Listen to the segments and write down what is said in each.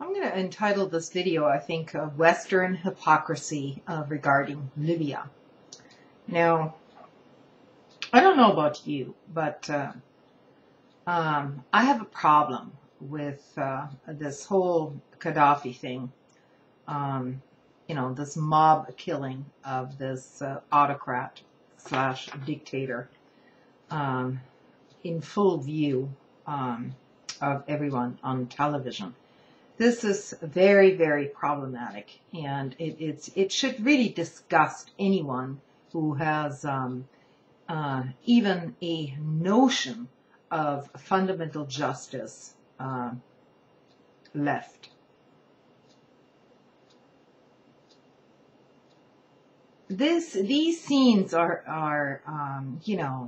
I'm going to entitle this video, I think, Western Hypocrisy regarding Libya. Now, I don't know about you, but I have a problem with this whole Gaddafi thing. This mob killing of this autocrat slash dictator in full view of everyone on television. This is very, very problematic, and it should really disgust anyone who has even a notion of fundamental justice left. These scenes are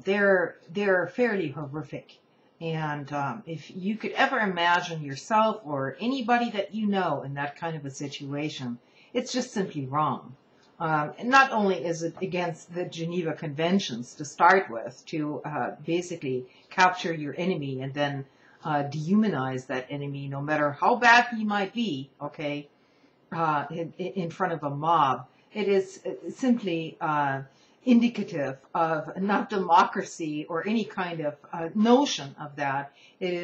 they're fairly horrific. And if you could ever imagine yourself or anybody that you know in that kind of a situation, it's just simply wrong. And not only is it against the Geneva Conventions to start with, to basically capture your enemy and then dehumanize that enemy, no matter how bad he might be, okay, in front of a mob. It is simply indicative of not democracy or any kind of notion of that. It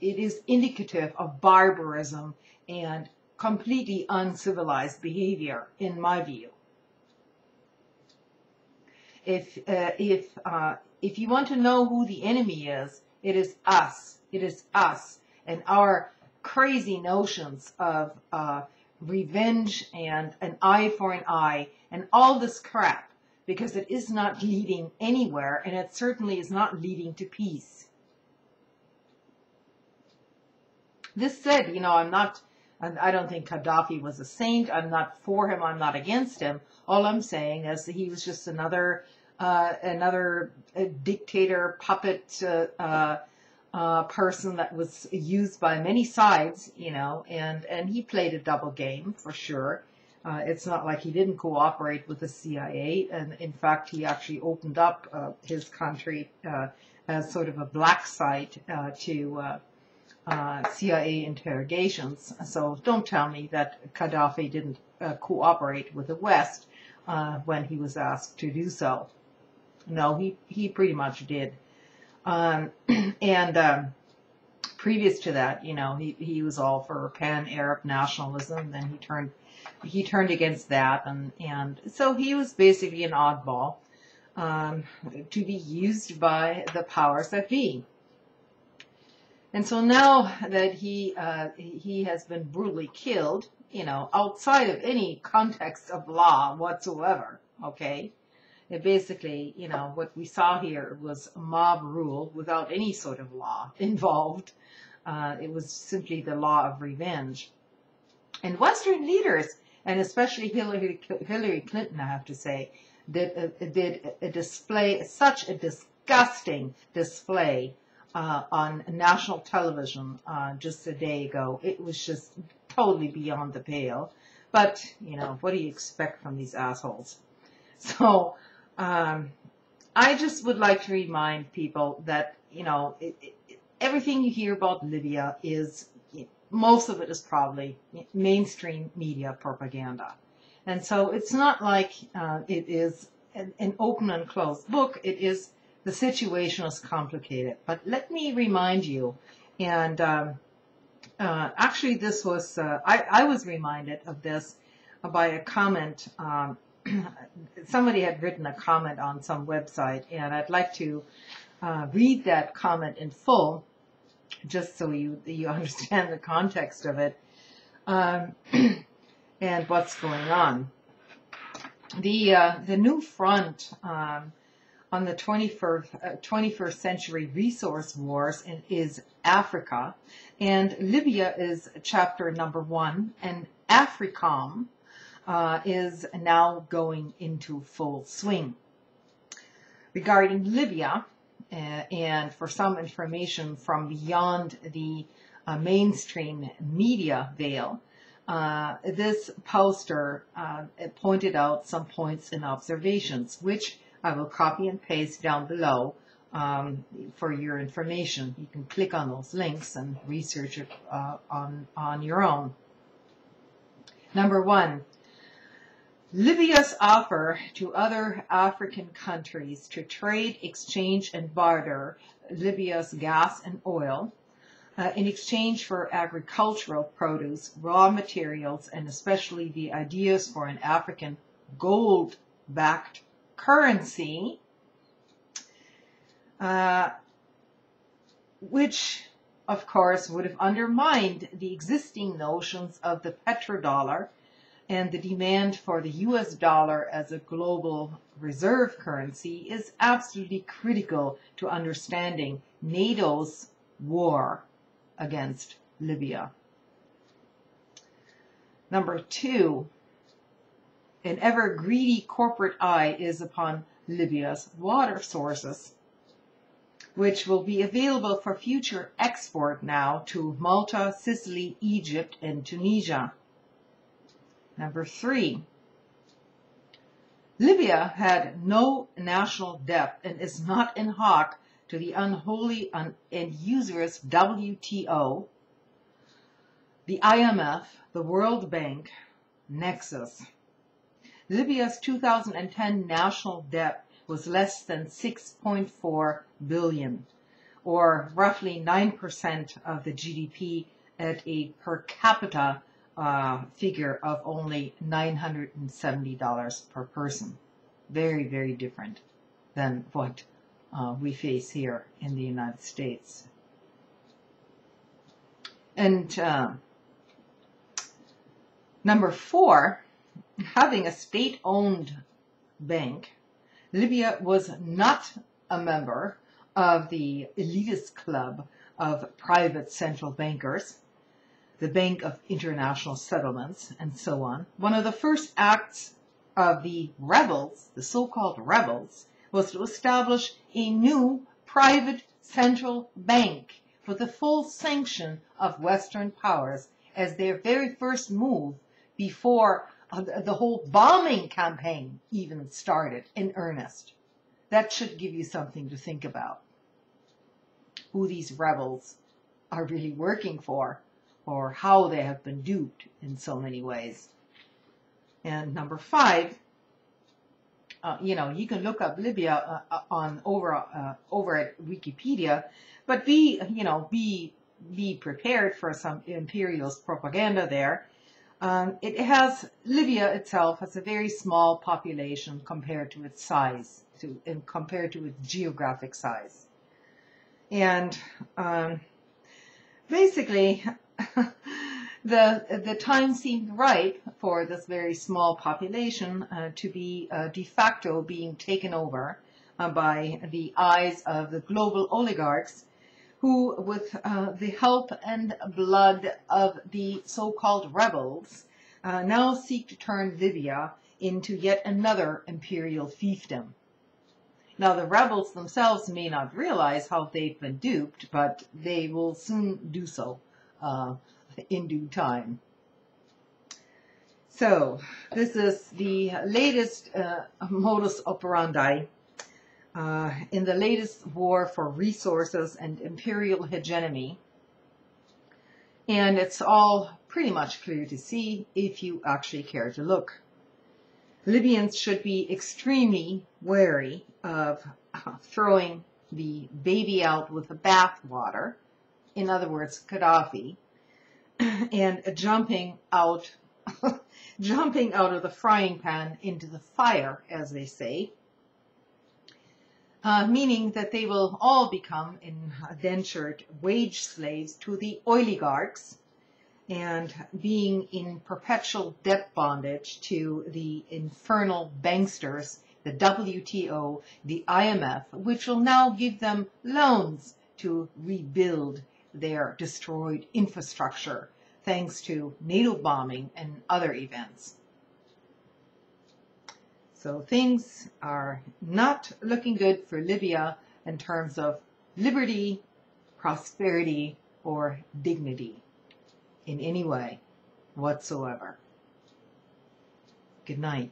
is indicative of barbarism and completely uncivilized behavior, in my view. If you want to know who the enemy is, it is us. It is us and our crazy notions of revenge and an eye for an eye and all this crap. Because it is not leading anywhere, and it certainly is not leading to peace. This said, I don't think Gaddafi was a saint. I'm not for him. I'm not against him. All I'm saying is that he was just another dictator puppet person that was used by many sides, and he played a double game for sure. It's not like he didn't cooperate with the CIA, and in fact, he actually opened up his country as sort of a black site to CIA interrogations. So don't tell me that Gaddafi didn't cooperate with the West when he was asked to do so. No, he pretty much did. Previous to that, he was all for pan-Arab nationalism. Then he turned against that, and so he was basically an oddball to be used by the powers that be. And so now that he has been brutally killed, outside of any context of law whatsoever, okay? It basically, what we saw here was mob rule without any sort of law involved. It was simply the law of revenge. And Western leaders, and especially Hillary Clinton, I have to say, did display such a disgusting display on national television just a day ago. It was just totally beyond the pale. But, what do you expect from these assholes? So, I just would like to remind people that, everything you hear about Libya is, most of it is probably mainstream media propaganda. And so it's not like it is an open and closed book. It is, the situation is complicated. But let me remind you, and actually this was, I was reminded of this by a comment. Somebody had written a comment on some website, and I'd like to read that comment in full, just so you understand the context of it and what's going on. The new front on the 21st century resource wars is Africa, and Libya is chapter number 1, and AFRICOM is now going into full swing. Regarding Libya, and for some information from beyond the mainstream media veil, this poster pointed out some points and observations, which I will copy and paste down below for your information. You can click on those links and research it on your own. Number 1, Libya's offer to other African countries to trade, exchange, and barter Libya's gas and oil in exchange for agricultural produce, raw materials, and especially the ideas for an African gold-backed currency, which, of course, would have undermined the existing notions of the petrodollar and the demand for the US dollar as a global reserve currency, is absolutely critical to understanding NATO's war against Libya. Number 2, an ever greedy corporate eye is upon Libya's water sources, which will be available for future export now to Malta, Sicily, Egypt, and Tunisia. Number 3, Libya had no national debt and is not in hock to the unholy and usurious WTO, the IMF, the World Bank, Nexus. Libya's 2010 national debt was less than 6.4 billion, or roughly 9% of the GDP at a per capita figure of only $970 per person. Very, very different than what we face here in the United States. And number 4, having a state-owned bank, Libya was not a member of the elitist club of private central bankers, the Bank of International Settlements, and so on. One of the first acts of the rebels, the so-called rebels, was to establish a new private central bank with the full sanction of Western powers as their very first move before the whole bombing campaign even started in earnest. That should give you something to think about, who these rebels are really working for, or how they have been duped in so many ways. And number 5, you can look up Libya over at Wikipedia, but be prepared for some imperialist propaganda there. Libya itself has a very small population compared to its size, compared to its geographic size. And basically, the time seemed ripe for this very small population to be de facto being taken over by the eyes of the global oligarchs, who, with the help and blood of the so-called rebels, now seek to turn Libya into yet another imperial fiefdom. Now, the rebels themselves may not realize how they've been duped, but they will soon do so in due time. So, this is the latest modus operandi in the latest war for resources and imperial hegemony. And it's all pretty much clear to see if you actually care to look. Libyans should be extremely wary of throwing the baby out with the bathwater, in other words, Gaddafi, and jumping out of the frying pan into the fire, as they say, meaning that they will all become indentured wage slaves to the oligarchs and being in perpetual debt bondage to the infernal banksters, the WTO, the IMF, which will now give them loans to rebuild their destroyed infrastructure, thanks to NATO bombing and other events. So things are not looking good for Libya in terms of liberty, prosperity, or dignity in any way whatsoever. Good night.